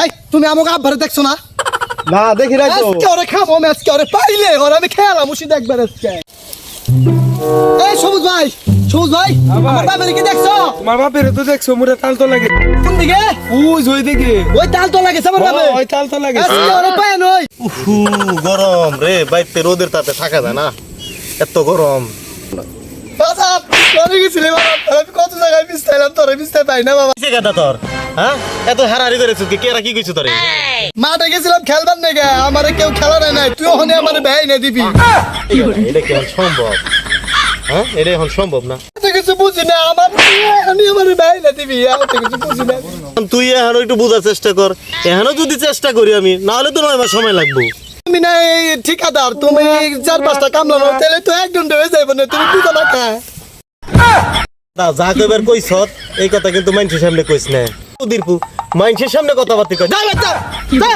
এই তুমি আমাকে আব্বারে দেখছো না? না দেখি নাই তো। আজকে ওরে খাবো আমি, আজকে ওরে পাইলে ওরে আমি খেলাম মুশি দেখবেন আজকে। এই সবুজ ভাই, সবুজ ভাই, আমার বাবারে কি দেখছো? তোমার বাপের তো দেখছো মোরে তাল তো লাগে। কোন দিকে? ওই দিকে। ওই তাল তো লাগেছে আমার বাবা। ওই তাল তো লাগে। আজকে ওরে পায় নই। উফু গরম রে, বাইতে রোদের তাতে থাকা যায় না, এত গরম। বাবা চলে গেছিলে বাবা, আমি কত জায়গায় বিস্তাইলাম তোরে বিস্তাই পাই না বাবা। কিসে গাদা তোর, হ্যাঁ এত হারাহারি করেছিস কি? কেরা কি কইছ তোরে? মাঠে গেছিলাম খেলবার নাকি, আমারে কেউ খেলা নাই, তুই ওখানে আমারে বেহাই না দিবি। এটা কি এখন সম্ভব? হ্যাঁ এটা এখন সম্ভব না। এত কিছু বুঝি না, আমি আমারে বেহাই না দিবি, এত কিছু বুঝি না। তুই এখনো একটু বোঝার চেষ্টা কর, এখনো যদি চেষ্টা করি আমি, না হলে তো 9 মাস সময় লাগবে। তুমি না এই ঠিকাদার, তুমি 4-5টা কামলা নাও, তাহলে তো এক ঘন্টা হয়ে যাবে না, তুমি বুঝো না কা। যা কইবার কইছ এই কথা কিন্তু মানুষের সামনে কইস না। দিরপু মানুষের সামনে কথাবার্তা কই, যা বাচ্চা যা।